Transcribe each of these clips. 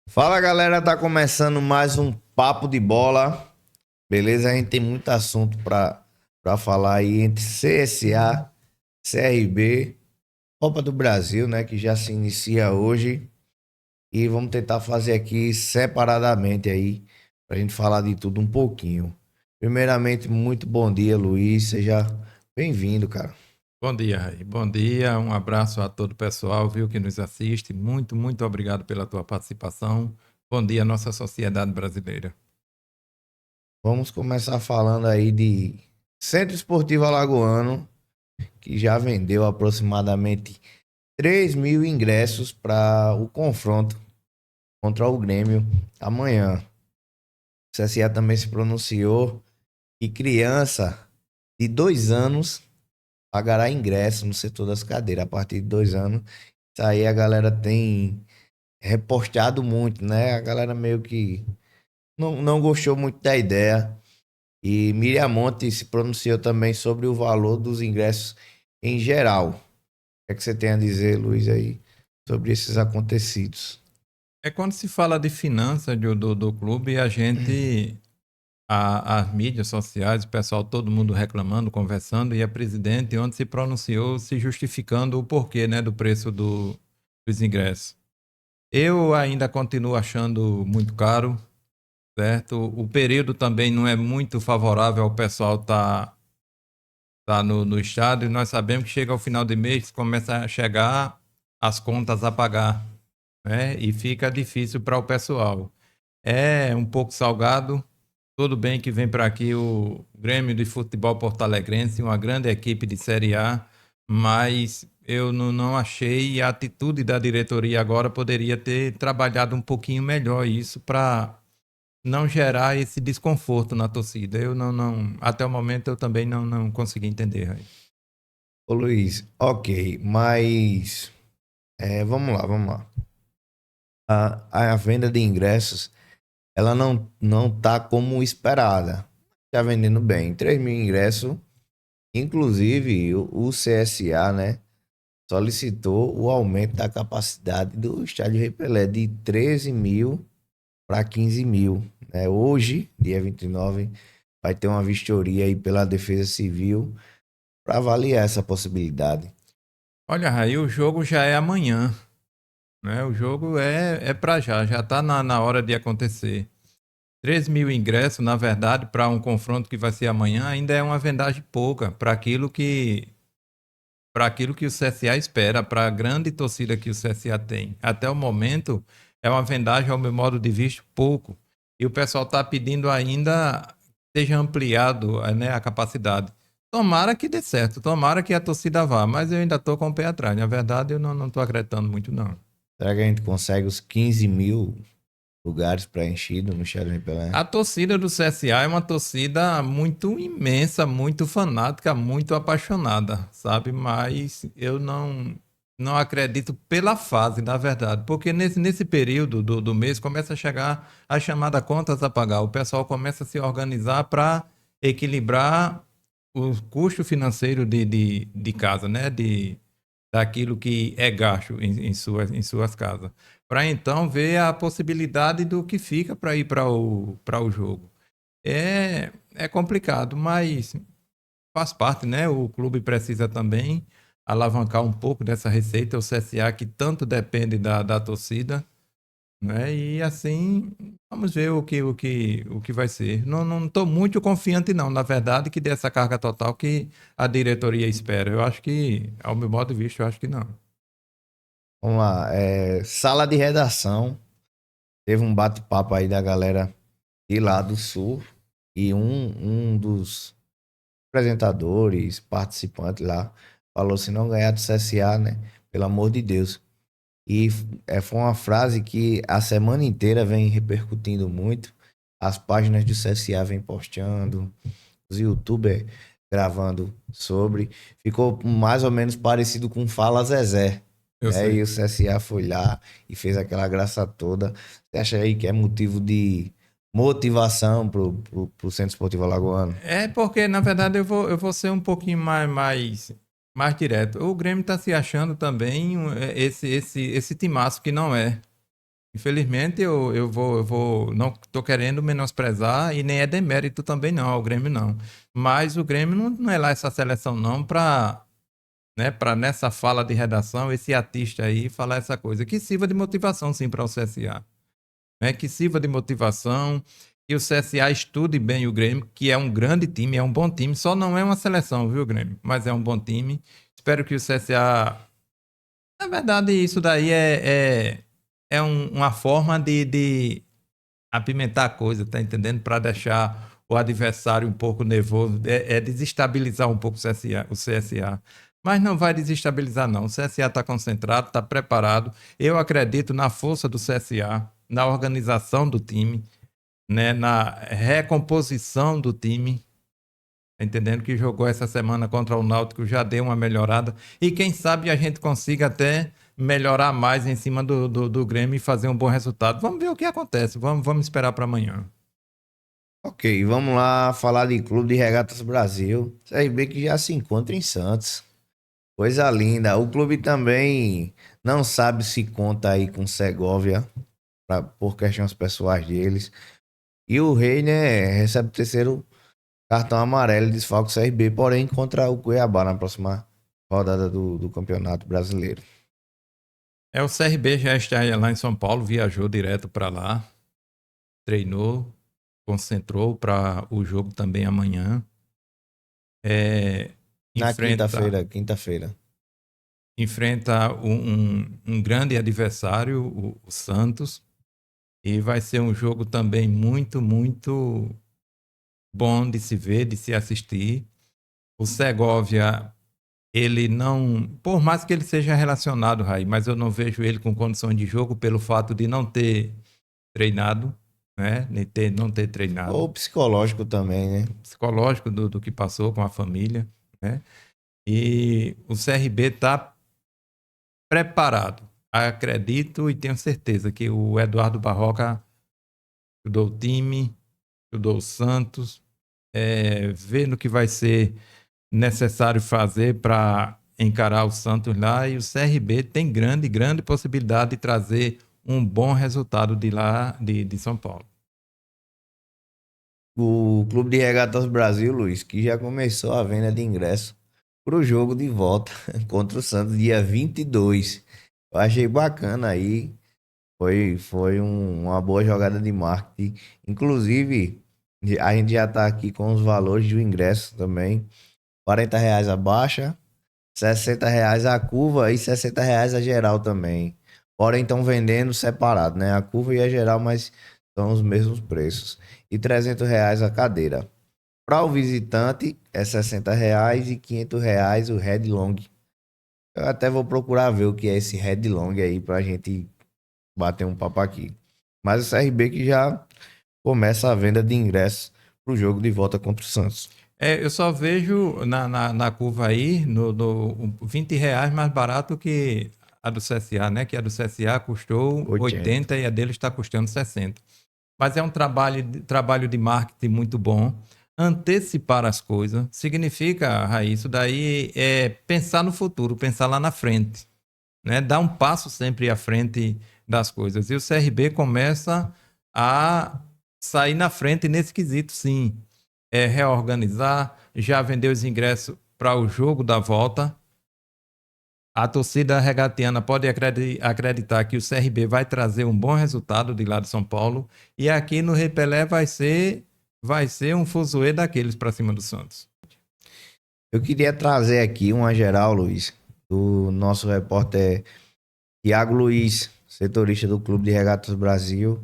Fala galera, tá começando mais um Papo de Bola. Beleza? A gente tem muito assunto pra falar aí entre CSA, CRB, Copa do Brasil, né? Que já se inicia hoje. E vamos tentar fazer aqui separadamente aí, pra gente falar de tudo um pouquinho. Primeiramente, muito bom dia, Luiz. Seja bem-vindo, cara. Bom dia, Raí. Bom dia, um abraço a todo o pessoal, viu, que nos assiste. Muito obrigado pela tua participação. Bom dia, nossa sociedade brasileira. Vamos começar falando aí de Centro Esportivo Alagoano, que já vendeu aproximadamente 3.000 ingressos para o confronto contra o Grêmio amanhã. O CSA também se pronunciou que criança de 2 anos pagará ingresso no setor das cadeiras a partir de 2 anos. Isso aí a galera tem repostado muito, né? A galera meio que não gostou muito da ideia. E Miriamonte se pronunciou também sobre o valor dos ingressos em geral. O que é que você tem a dizer, Luiz, aí, sobre esses acontecidos? É quando se fala de finanças do clube, as mídias sociais, o pessoal, todo mundo reclamando, conversando, e a presidente ontem se pronunciou se justificando o porquê, né, do preço dos ingressos. Eu ainda continuo achando muito caro, certo? O período também não é muito favorável ao pessoal tá no estádio, e nós sabemos que chega ao final de mês, começa a chegar as contas a pagar, né? E fica difícil para o pessoal. É um pouco salgado. Tudo bem que vem para aqui o Grêmio de Futebol Porto Alegrense, uma grande equipe de Série A, mas eu não achei e a atitude da diretoria agora poderia ter trabalhado um pouquinho melhor isso para não gerar esse desconforto na torcida. Eu até o momento eu também não consegui entender, Raí. Ô Luiz, ok, mas vamos lá, vamos lá. A venda de ingressos, ela não tá como esperada. Tá vendendo bem, 3.000 ingressos. Inclusive, o CSA, né, solicitou o aumento da capacidade do estádio Rei Pelé de 13.000 para 15.000. Né? Hoje, dia 29, vai ter uma vistoria aí pela Defesa Civil para avaliar essa possibilidade. Olha, Raí, o jogo já é amanhã, né? O jogo é para já tá na hora de acontecer. 3.000 ingressos, na verdade, para um confronto que vai ser amanhã, ainda é uma vendagem pouca para aquilo que o CSA espera, para a grande torcida que o CSA tem. Até o momento, é uma vendagem, ao meu modo de vista, pouco. E o pessoal está pedindo ainda que seja ampliado, né, a capacidade. Tomara que dê certo, tomara que a torcida vá, mas eu ainda estou com o pé atrás. Na verdade, eu não estou acreditando muito, não. Será que a gente consegue os 15.000 lugares preenchidos no estádio Rei Pelé? A torcida do CSA é uma torcida muito imensa, muito fanática, muito apaixonada, sabe? Mas eu não acredito pela fase, na verdade, porque nesse período do mês começa a chegar a chamada contas a pagar. O pessoal começa a se organizar para equilibrar o custo financeiro de casa, né? Daquilo que é gasto em suas casas, para então ver a possibilidade do que fica para ir para o jogo. É complicado, mas faz parte, né? O clube precisa também alavancar um pouco dessa receita, o CSA que tanto depende da torcida, né? E assim, vamos ver o que vai ser. Não estou muito confiante, não, na verdade, que dessa carga total que a diretoria espera. Eu acho que, ao meu modo de vista, eu acho que não. Vamos lá, sala de redação. Teve um bate-papo aí da galera de lá do Sul e um dos apresentadores, participantes lá, falou: se não ganhar do CSA, né? Pelo amor de Deus. E foi uma frase que a semana inteira vem repercutindo muito. As páginas do CSA vem postando, os YouTubers gravando sobre. Ficou mais ou menos parecido com Fala Zezé. Eu Né? E sei. o CSA foi lá e fez aquela graça toda. Você acha aí que é motivo de motivação pro Centro Esportivo Alagoano? É porque, na verdade, eu vou ser um pouquinho mais direto. O Grêmio está se achando também esse timaço que não é. Infelizmente, eu vou, não estou querendo menosprezar e nem é demérito também não, ao Grêmio não. Mas o Grêmio não é lá essa seleção não para, né, para nessa fala de redação, esse artista aí falar essa coisa. Que sirva de motivação sim para o CSA. Né, que sirva de motivação, que o CSA estude bem o Grêmio, que é um grande time, é um bom time, só não é uma seleção, viu, Grêmio? Mas é um bom time. Espero que o CSA. Na verdade, isso daí uma forma de apimentar a coisa, tá entendendo? Para deixar o adversário um pouco nervoso, é desestabilizar um pouco o CSA. Mas não vai desestabilizar, não. O CSA está concentrado, está preparado. Eu acredito na força do CSA, na organização do time, né? Na recomposição do time. Tá entendendo? Que jogou essa semana contra o Náutico, já deu uma melhorada. E quem sabe a gente consiga até melhorar mais em cima do Grêmio e fazer um bom resultado. Vamos ver o que acontece. Vamos esperar para amanhã. Ok, vamos lá falar de Clube de Regatas Brasil. CRB que já se encontra em Santos. Coisa linda. O clube também não sabe se conta aí com Segovia por questões pessoais deles. E o Rei, né, recebe o terceiro cartão amarelo e desfalca o CRB, porém contra o Cuiabá na próxima rodada do Campeonato Brasileiro. O CRB já está lá em São Paulo, viajou direto para lá, treinou, concentrou para o jogo também amanhã. Na quinta-feira. Enfrenta um grande adversário, o Santos, e vai ser um jogo também muito, muito bom de se ver, de se assistir. O Segovia, ele não, por mais que ele seja relacionado, Raí, mas eu não vejo ele com condições de jogo pelo fato de não ter treinado, né? Não ter treinado. Ou psicológico também, né? Psicológico do que passou com a família, né? E o CRB está preparado. Acredito e tenho certeza que o Eduardo Barroca estudou o time, estudou o Santos, vendo o que vai ser necessário fazer para encarar o Santos lá, e o CRB tem grande possibilidade de trazer um bom resultado de lá de São Paulo. O Clube de Regatas Brasil, Luiz, que já começou a venda de ingresso para o jogo de volta contra o Santos, dia 22. Eu achei bacana aí. Foi uma boa jogada de marketing. Inclusive, a gente já está aqui com os valores do ingresso também. R$ 40 a baixa, R$ 60 a curva e R$ 60 a geral também. Porém, estão vendendo separado, né? A curva e a geral, mas são os mesmos preços. E R$ 300 a cadeira. Para o visitante é R$ 60 e R$ 500 o Red Long. Eu até vou procurar ver o que é esse Red Long aí pra gente bater um papo aqui. Mas o CRB que já começa a venda de ingressos pro jogo de volta contra o Santos. Eu só vejo na curva aí, no R$ 20 mais barato que a do CSA, né? Que a do CSA custou 80 e a dele está custando 60. Mas é um trabalho de marketing muito bom. Antecipar as coisas significa, Raí, isso daí é pensar no futuro, pensar lá na frente, né? Dar um passo sempre à frente das coisas. E o CRB começa a sair na frente nesse quesito, sim. Reorganizar, já vendeu os ingressos para o jogo da volta. A torcida regatiana pode acreditar que o CRB vai trazer um bom resultado de lá de São Paulo. E aqui no Repelé vai ser um fuzuê daqueles para cima do Santos. Eu queria trazer aqui uma geral, Luiz, do nosso repórter Tiago Luiz, setorista do Clube de Regatas Brasil,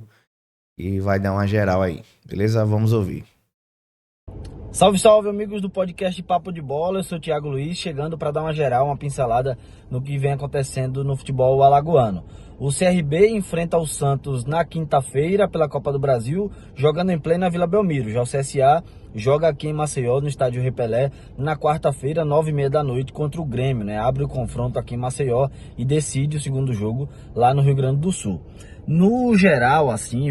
e vai dar uma geral aí. Beleza? Vamos ouvir. Salve, salve, amigos do podcast Papo de Bola. Eu sou o Thiago Luiz, chegando para dar uma geral, uma pincelada no que vem acontecendo no futebol alagoano. O CRB enfrenta o Santos na quinta-feira pela Copa do Brasil, jogando em plena Vila Belmiro. Já o CSA joga aqui em Maceió, no estádio Repelé, na quarta-feira, 9h30 da noite, contra o Grêmio, né? Abre o confronto aqui em Maceió e decide o segundo jogo lá no Rio Grande do Sul. No geral, assim,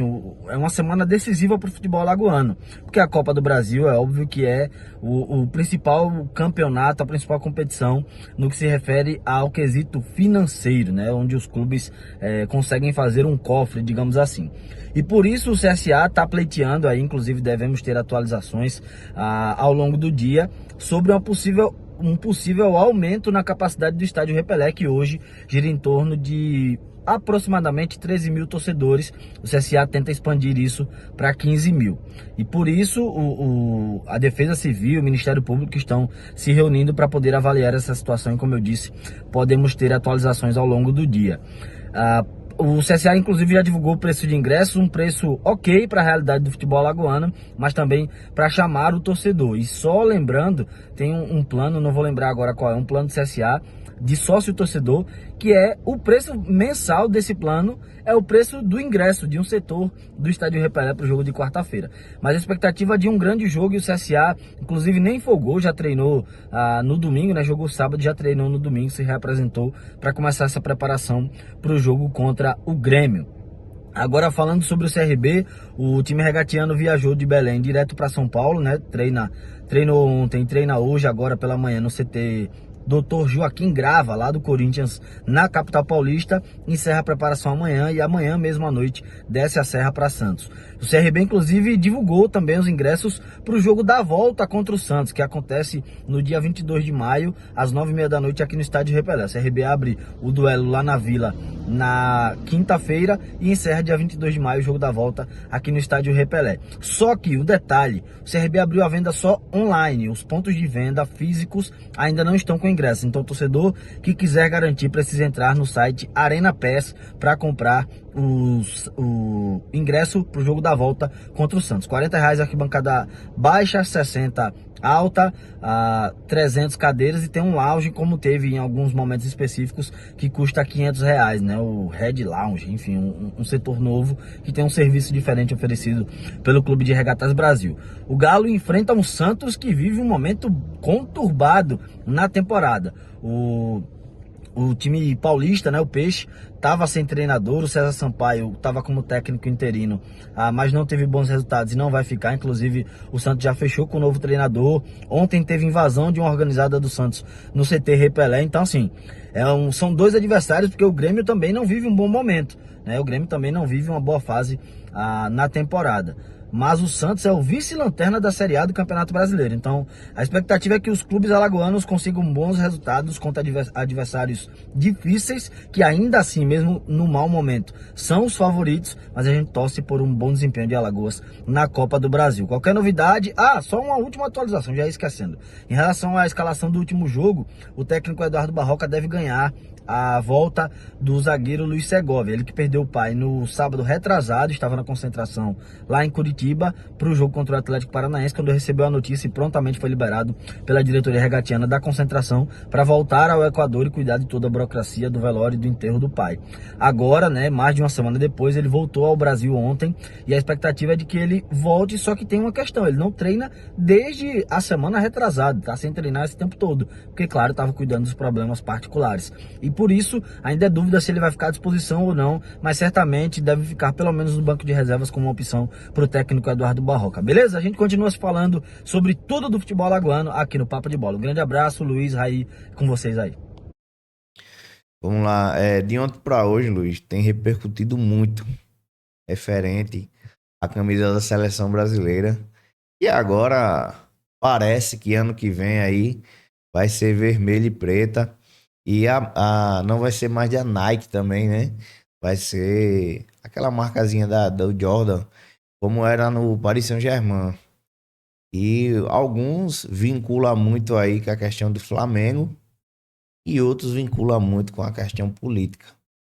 é uma semana decisiva para o futebol alagoano, porque a Copa do Brasil é óbvio que é o principal campeonato, a principal competição no que se refere ao quesito financeiro, né? Onde os clubes conseguem fazer um cofre, digamos assim. E por isso o CSA está pleiteando aí, inclusive devemos ter atualizações ao longo do dia sobre um possível aumento na capacidade do estádio Repelé, que hoje gira em torno de aproximadamente 13 mil torcedores. O CSA tenta expandir isso para 15 mil. E por isso a Defesa Civil, o Ministério Público estão se reunindo para poder avaliar essa situação. E como eu disse, podemos ter atualizações ao longo do dia. O CSA, inclusive, já divulgou o preço de ingressos, um preço ok para a realidade do futebol alagoano, mas também para chamar o torcedor. E só lembrando, tem um plano, não vou lembrar agora qual é, um plano do CSA de sócio-torcedor, que é o preço mensal desse plano, é o preço do ingresso de um setor do Estádio Repelé para o jogo de quarta-feira. Mas a expectativa é de um grande jogo, e o CSA, inclusive, nem folgou, já treinou no domingo, né? Jogou sábado, já treinou no domingo, se reapresentou para começar essa preparação para o jogo contra o Grêmio. Agora falando sobre o CRB, o time regatiano viajou de Belém direto para São Paulo, né? Treinou ontem, treina hoje, agora pela manhã no CT Dr. Joaquim Grava, lá do Corinthians, na capital paulista. Encerra a preparação amanhã e amanhã mesmo à noite desce a serra para Santos. O CRB, inclusive, divulgou também os ingressos para o jogo da volta contra o Santos, que acontece no dia 22 de maio, às 9h30 da noite, aqui no Estádio Repelé. O CRB abre o duelo lá na Vila na quinta-feira e encerra dia 22 de maio o jogo da volta aqui no Estádio Repelé. Só que o detalhe, o CRB abriu a venda só online, os pontos de venda físicos ainda não estão com ingresso, então o torcedor que quiser garantir precisa entrar no site Arena Pass para comprar o ingresso para o jogo da volta contra o Santos. R$40 arquibancada baixa, 60 alta, 300 cadeiras, e tem um lounge, como teve em alguns momentos específicos, que custa R$500, né? O Red Lounge, enfim, um setor novo que tem um serviço diferente oferecido pelo Clube de Regatas Brasil. O Galo enfrenta um Santos que vive um momento conturbado na temporada. O time paulista, né, o Peixe, estava sem treinador. O César Sampaio estava como técnico interino, mas não teve bons resultados e não vai ficar. Inclusive, o Santos já fechou com o novo treinador. Ontem teve invasão de uma organizada do Santos no CT Repelé. Então, assim, são dois adversários, porque o Grêmio também não vive um bom momento, né? O Grêmio também não vive uma boa fase na temporada. Mas o Santos é o vice-lanterna da Série A do Campeonato Brasileiro. Então, a expectativa é que os clubes alagoanos consigam bons resultados contra adversários difíceis, que ainda assim, mesmo no mau momento, são os favoritos, mas a gente torce por um bom desempenho de Alagoas na Copa do Brasil. Qualquer novidade... só uma última atualização, já ia esquecendo. Em relação à escalação do último jogo, o técnico Eduardo Barroca deve ganhar a volta do zagueiro Luiz Segovia, ele que perdeu o pai no sábado retrasado, estava na concentração lá em Curitiba para o jogo contra o Atlético Paranaense, quando recebeu a notícia e prontamente foi liberado pela diretoria regatiana da concentração para voltar ao Equador e cuidar de toda a burocracia do velório e do enterro do pai. Agora, né, mais de uma semana depois, ele voltou ao Brasil ontem e a expectativa é de que ele volte, só que tem uma questão, ele não treina desde a semana retrasada, tá sem treinar esse tempo todo, porque claro, estava cuidando dos problemas particulares. E por isso, ainda é dúvida se ele vai ficar à disposição ou não, mas certamente deve ficar pelo menos no banco de reservas como uma opção para o técnico Eduardo Barroca. Beleza? A gente continua se falando sobre tudo do futebol alagoano aqui no Papo de Bola. Um grande abraço, Luiz, Raí, com vocês aí. Vamos lá, de ontem para hoje, Luiz, tem repercutido muito referente à camisa da seleção brasileira. E agora parece que ano que vem aí vai ser vermelha e preta. E não vai ser mais da Nike também, né? Vai ser aquela marcazinha do Jordan, como era no Paris Saint-Germain. E alguns vinculam muito aí com a questão do Flamengo e outros vinculam muito com a questão política,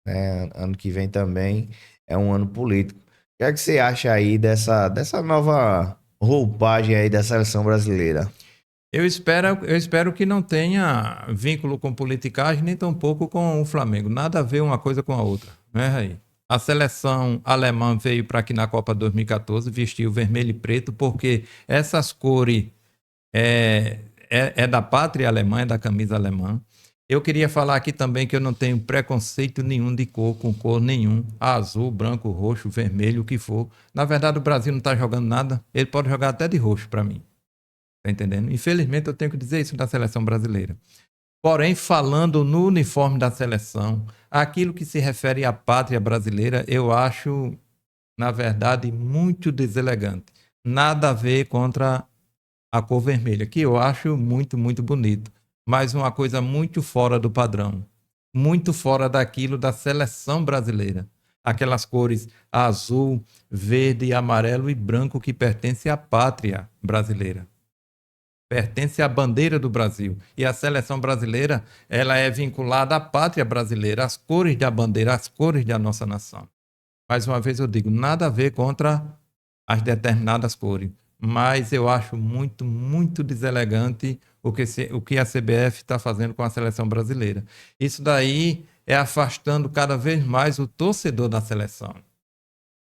né? Ano que vem também é um ano político. O que é que você acha aí dessa nova roupagem aí da seleção brasileira? Eu espero que não tenha vínculo com politicagem, nem tampouco com o Flamengo. Nada a ver uma coisa com a outra, né, Raí? A seleção alemã veio para aqui na Copa 2014, vestiu vermelho e preto, porque essas cores é da pátria alemã, é da camisa alemã. Eu queria falar aqui também que eu não tenho preconceito nenhum de cor, com cor nenhum. Azul, branco, roxo, vermelho, o que for. Na verdade, o Brasil não está jogando nada. Ele pode jogar até de roxo para mim. Tá entendendo? Infelizmente, eu tenho que dizer isso da seleção brasileira. Porém, falando no uniforme da seleção, aquilo que se refere à pátria brasileira, eu acho, na verdade, muito deselegante. Nada a ver contra a cor vermelha, que eu acho muito, muito bonito. Mas uma coisa muito fora do padrão. Muito fora daquilo da seleção brasileira. Aquelas cores azul, verde, amarelo e branco que pertencem à pátria brasileira. Pertence à bandeira do Brasil. E a seleção brasileira, ela é vinculada à pátria brasileira, às cores da bandeira, às cores da nossa nação. Mais uma vez eu digo, nada a ver contra as determinadas cores. Mas eu acho muito, muito deselegante o que a CBF está fazendo com a seleção brasileira. Isso daí é afastando cada vez mais o torcedor da seleção.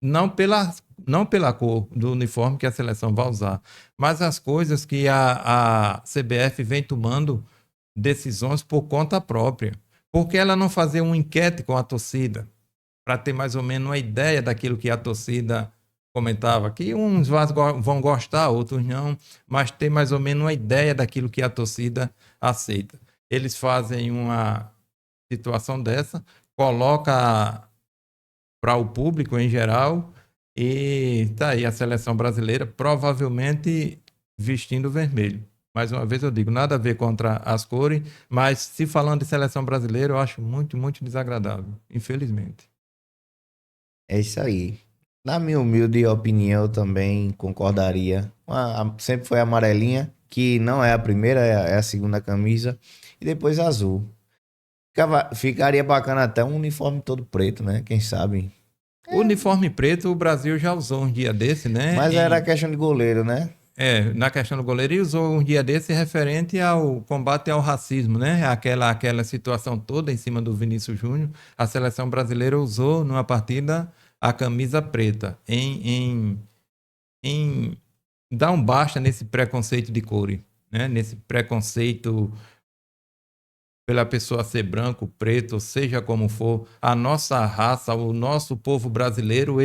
Não pela cor do uniforme que a seleção vai usar, mas as coisas que a CBF vem tomando decisões por conta própria. Por que ela não fazer uma enquete com a torcida, para ter mais ou menos uma ideia daquilo que a torcida comentava? Que uns vão gostar, outros não, mas ter mais ou menos uma ideia daquilo que a torcida aceita. Eles fazem uma situação dessa, coloca para o público em geral, e tá aí a seleção brasileira provavelmente vestindo vermelho. Mais uma vez eu digo, nada a ver contra as cores, mas se falando de seleção brasileira, eu acho muito, muito desagradável, infelizmente. É isso aí. Na minha humilde opinião, eu também concordaria. Sempre foi a amarelinha, que não é a primeira, é a segunda camisa, e depois a azul. Ficaria bacana até um uniforme todo preto, né? Quem sabe? O uniforme preto o Brasil já usou um dia desse, né? Mas era questão de goleiro, né? Na questão do goleiro, e usou um dia desse referente ao combate ao racismo, né? Aquela situação toda em cima do Vinícius Júnior. A seleção brasileira usou numa partida a camisa preta em dar um basta nesse preconceito de cor, né? Nesse preconceito pela pessoa ser branco, preto, seja como for, a nossa raça, o nosso povo brasileiro,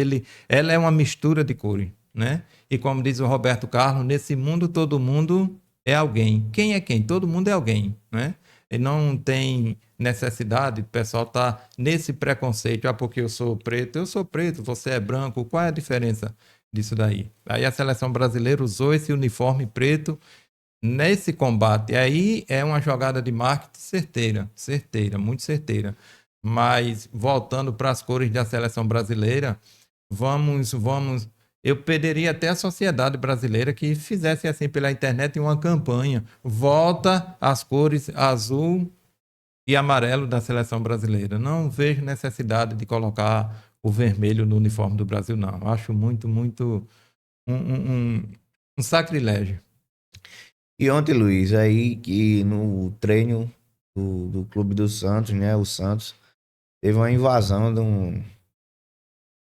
ela é uma mistura de cores, né? E como diz o Roberto Carlos, nesse mundo todo mundo é alguém. Quem é quem? Todo mundo é alguém, né? E não tem necessidade, o pessoal tá nesse preconceito, porque eu sou preto, você é branco, qual é a diferença disso daí? Aí a seleção brasileira usou esse uniforme preto nesse combate. Aí é uma jogada de marketing certeira, muito certeira. Mas voltando para as cores da seleção brasileira, vamos. Eu pediria até a sociedade brasileira que fizesse assim pela internet uma campanha. Volta às cores azul e amarelo da seleção brasileira. Não vejo necessidade de colocar o vermelho no uniforme do Brasil, não. Acho muito, muito um sacrilégio. E ontem, Luiz, aí que no treino do Clube do Santos, né? O Santos teve uma invasão de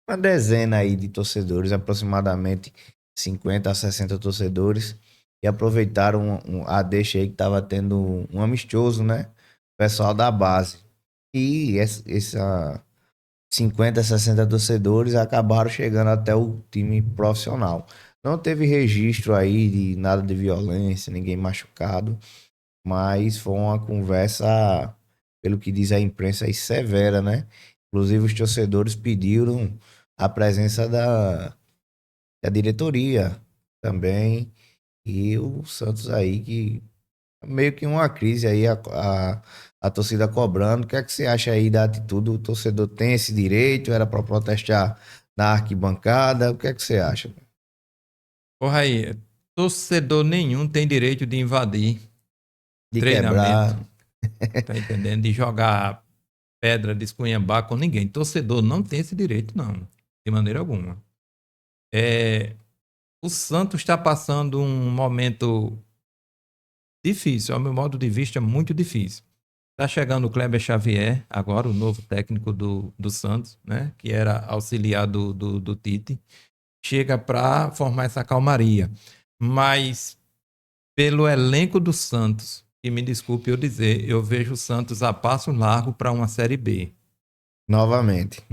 uma dezena aí de torcedores, aproximadamente 50 a 60 torcedores, e aproveitaram a deixa aí que tava tendo um amistoso, né? O pessoal da base. E essa 50, 60 torcedores acabaram chegando até o time profissional. Não teve registro aí de nada de violência, ninguém machucado, mas foi uma conversa, pelo que diz a imprensa, aí, severa, né? Inclusive os torcedores pediram a presença da diretoria também, e o Santos aí que meio que uma crise aí, a torcida cobrando. O que é que você acha aí da atitude? O torcedor tem esse direito? Era para protestar na arquibancada? O que é que você acha? Porra aí, torcedor nenhum tem direito de invadir De treinamento, quebrar. tá entendendo? De jogar pedra, de esculhambar com ninguém. Torcedor não tem esse direito, não, de maneira alguma. O Santos está passando um momento difícil, ao meu modo de vista, muito difícil. Está chegando o Kleber Xavier, agora o novo técnico do Santos, né? Que era auxiliar do Tite. Chega para formar essa calmaria. Mas pelo elenco do Santos, E me desculpe eu dizer, eu vejo o Santos a passo largo para uma Série B. Novamente.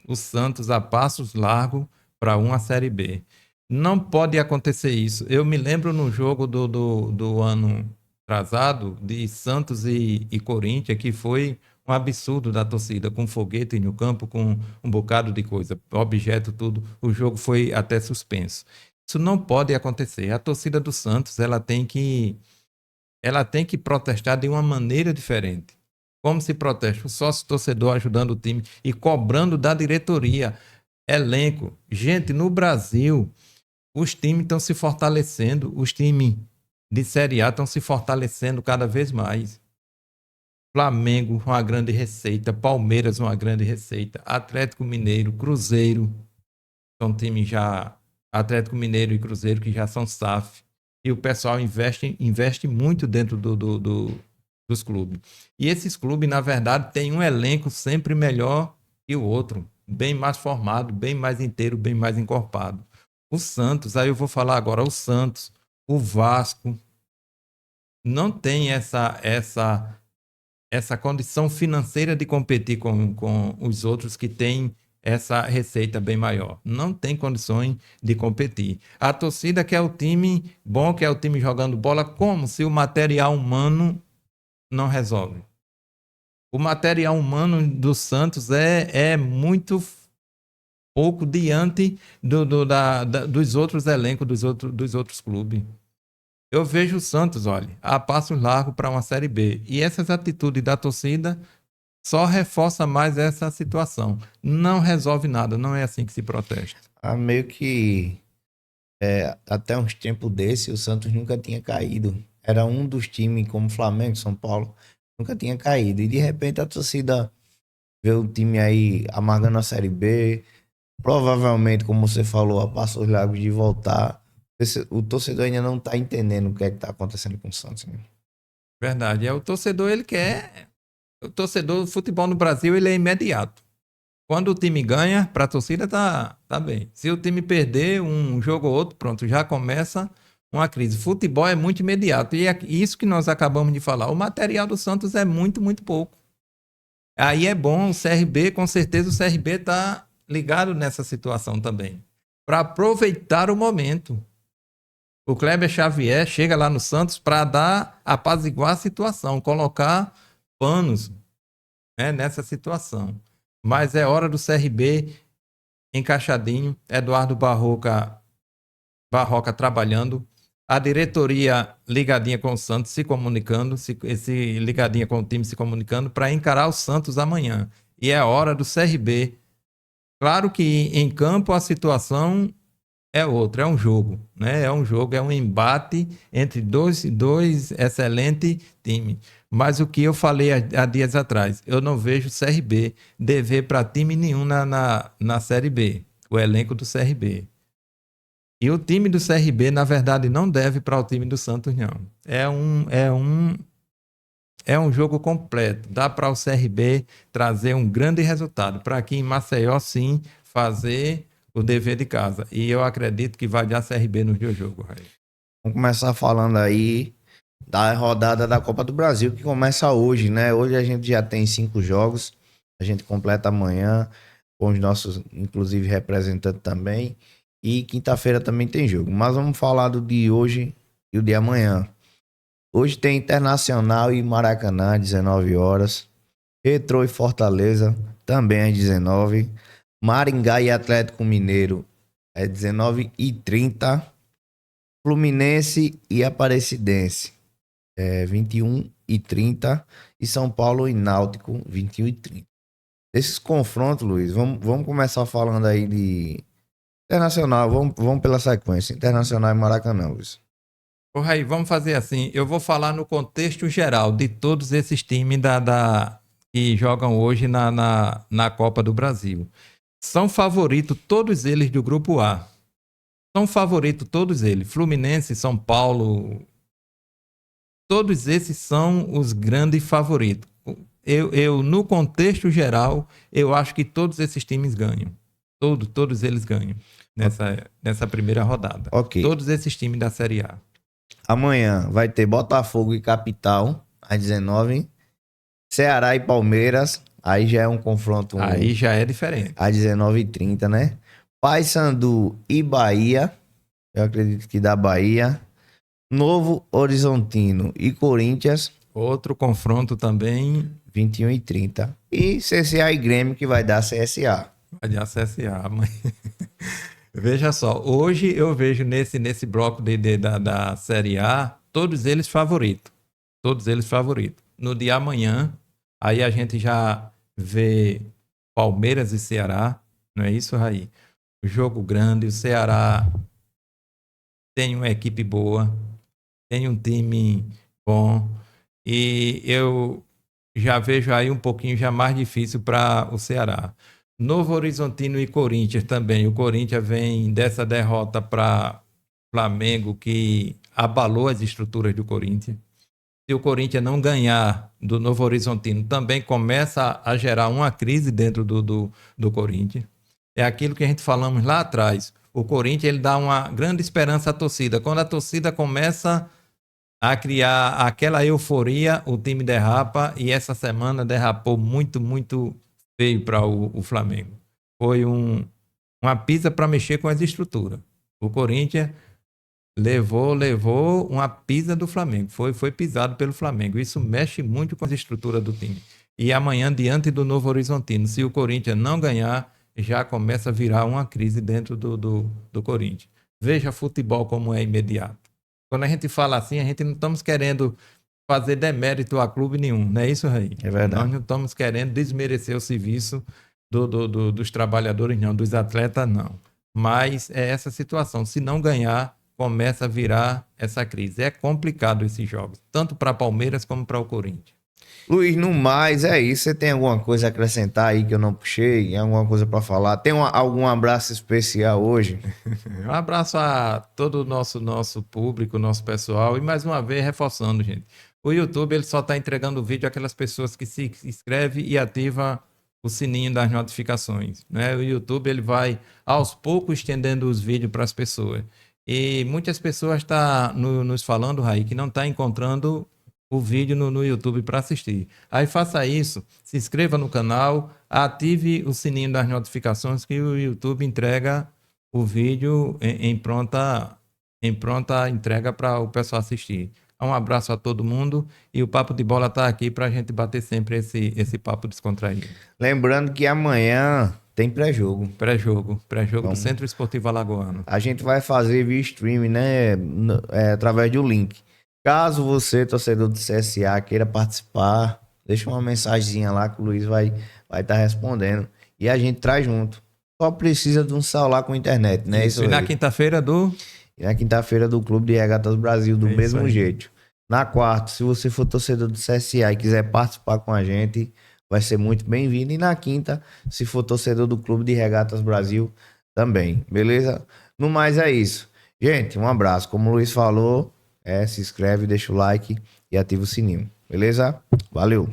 O Santos a passos largos para uma Série B. Não pode acontecer isso. Eu me lembro no jogo do ano atrasado, de Santos e Corinthians, que foi um absurdo da torcida, com foguete no campo, com um bocado de coisa, objeto, tudo. O jogo foi até suspenso. Isso não pode acontecer. A torcida do Santos, ela tem que protestar de uma maneira diferente. Como se protesta? O sócio-torcedor ajudando o time e cobrando da diretoria, elenco. Gente, no Brasil, os times estão se fortalecendo, os times de Série A estão se fortalecendo cada vez mais. Flamengo, uma grande receita. Palmeiras, uma grande receita. Atlético Mineiro, Cruzeiro, são times já... Atlético Mineiro e Cruzeiro que já são SAF. E o pessoal investe muito dentro dos clubes. E esses clubes, na verdade, têm um elenco sempre melhor que o outro. Bem mais formado, bem mais inteiro, bem mais encorpado. O Santos, aí eu vou falar agora, o Santos, o Vasco, não tem essa condição financeira de competir com os outros que têm essa receita bem maior. Não tem condições de competir. A torcida quer o time bom, quer o time jogando bola, como se o material humano não resolve. O material humano do Santos é muito pouco diante dos outros elencos, dos outros clubes. Eu vejo o Santos, olha, a passos largos para uma Série B. E essas atitudes da torcida só reforça mais essa situação. Não resolve nada, não é assim que se protesta. Meio que até uns tempos desse, o Santos nunca tinha caído. Era um dos times como Flamengo, São Paulo, nunca tinha caído. E de repente a torcida vê o time aí amargando a Série B. Provavelmente, como você falou, a passos largos de voltar. O torcedor ainda não tá entendendo o que é que tá acontecendo com o Santos. Né? Verdade. O torcedor, ele quer... O torcedor do futebol no Brasil, ele é imediato. Quando o time ganha, para a torcida tá bem. Se o time perder um jogo ou outro, pronto, já começa uma crise. Futebol é muito imediato. E é isso que nós acabamos de falar. O material do Santos é muito, muito pouco. Aí é bom o CRB, com certeza o CRB está ligado nessa situação também. Para aproveitar o momento. O Kleber Xavier chega lá no Santos para apaziguar a situação, colocar panos, né, nessa situação. Mas é hora do CRB encaixadinho, Eduardo Barroca trabalhando, a diretoria ligadinha com o Santos se comunicando, ligadinha com o time se comunicando para encarar o Santos amanhã. E é hora do CRB. Claro que em campo a situação é outra, é um jogo, né? É um embate entre dois excelentes times. Mas o que eu falei há dias atrás, eu não vejo o CRB dever para time nenhum na Série B, o elenco do CRB. E o time do CRB, na verdade, não deve para o time do Santos, não. É um jogo completo. Dá para o CRB trazer um grande resultado. Para aqui em Maceió, sim, fazer o dever de casa. E eu acredito que vai dar CRB no dia do jogo, Raí. Vamos começar falando aí da rodada da Copa do Brasil, que começa hoje, né? Hoje a gente já tem 5 jogos. A gente completa amanhã com os nossos, inclusive, representantes também. E quinta-feira também tem jogo. Mas vamos falar do de hoje e o de amanhã. Hoje tem Internacional e Maracanã, 19 horas. Retrô e Fortaleza, também às 19. Maringá e Atlético Mineiro, é 19h30. Fluminense e Aparecidense, 21h30. E São Paulo e Náutico, 21h30. Esses confrontos, Luiz, vamos começar falando aí de Internacional. Vamos pela sequência. Internacional e Maracanã, Luiz. Ô, Raí, vamos fazer assim. Eu vou falar no contexto geral de todos esses times que jogam hoje na Copa do Brasil. São favoritos todos eles do Grupo A. São favoritos todos eles. Fluminense, São Paulo. Todos esses são os grandes favoritos. No contexto geral, eu acho que todos esses times ganham. Todos eles ganham nessa primeira rodada. Ok. Todos esses times da Série A. Amanhã vai ter Botafogo e Capital, às 19h. Ceará e Palmeiras, aí já é um confronto Aí já é diferente. às 19h30, né? Paysandu e Bahia, eu acredito que da Bahia. Novo Horizontino e Corinthians, Outro confronto também 21h30. E CSA e Grêmio, que vai dar CSA. vai de CSA. Veja só, hoje eu vejo nesse bloco da Série A, todos eles favoritos. Todos eles favoritos. No dia amanhã, aí a gente já vê Palmeiras e Ceará, não é isso, Raí? Jogo grande, o Ceará tem uma equipe boa, tem um time bom, e eu já vejo aí um pouquinho já mais difícil para o Ceará. Novo Horizontino e Corinthians também. O Corinthians vem dessa derrota para Flamengo que abalou as estruturas do Corinthians. Se o Corinthians não ganhar do Novo Horizontino, também começa a gerar uma crise dentro do Corinthians. É aquilo que a gente falamos lá atrás. O Corinthians ele dá uma grande esperança à torcida. Quando a torcida começa a criar aquela euforia, o time derrapa, e essa semana derrapou muito, muito feio para o Flamengo. Foi uma pisa para mexer com as estruturas. O Corinthians levou uma pisa do Flamengo. Foi pisado pelo Flamengo. Isso mexe muito com as estruturas do time. E amanhã, diante do Novo Horizontino, se o Corinthians não ganhar, já começa a virar uma crise dentro do Corinthians. Veja futebol como é imediato. Quando a gente fala assim, a gente não estamos querendo fazer demérito a clube nenhum, não é isso, Raí? É verdade. Nós não estamos querendo desmerecer o serviço dos trabalhadores, não, dos atletas, não. Mas é essa situação. Se não ganhar, começa a virar essa crise. É complicado esses jogos, tanto para Palmeiras como para o Corinthians. Luiz, no mais, é isso. Você tem alguma coisa a acrescentar aí que eu não puxei? Alguma coisa para falar? Tem algum abraço especial hoje? Um abraço a todo o nosso público, nosso pessoal. E mais uma vez, reforçando, gente. O YouTube ele só está entregando o vídeo àquelas pessoas que se inscrevem e ativam o sininho das notificações, né? O YouTube ele vai aos poucos estendendo os vídeos para as pessoas. E muitas pessoas estão nos falando, Raí, que não está encontrando o vídeo no YouTube para assistir. Aí faça isso, se inscreva no canal, ative o sininho das notificações que o YouTube entrega o vídeo em pronta entrega para o pessoal assistir. Um abraço a todo mundo e o Papo de Bola está aqui para a gente bater sempre esse papo descontraído. Lembrando que amanhã tem pré-jogo. Pré-jogo do Centro Esportivo Alagoano. A gente vai fazer via streaming, né? Através do link. Caso você, torcedor do CSA, queira participar, deixa uma mensagenzinha lá que o Luiz vai estar respondendo. E a gente traz junto. Só precisa de um celular com internet, né? Isso, e na quinta-feira E na quinta-feira do Clube de Regatas Brasil, do mesmo aí. jeito. Na quarta, se você for torcedor do CSA e quiser participar com a gente, vai ser muito bem-vindo. E na quinta, se for torcedor do Clube de Regatas Brasil, também. Beleza? No mais é isso. Gente, um abraço. Como o Luiz falou, se inscreve, deixa o like e ativa o sininho. Beleza? Valeu!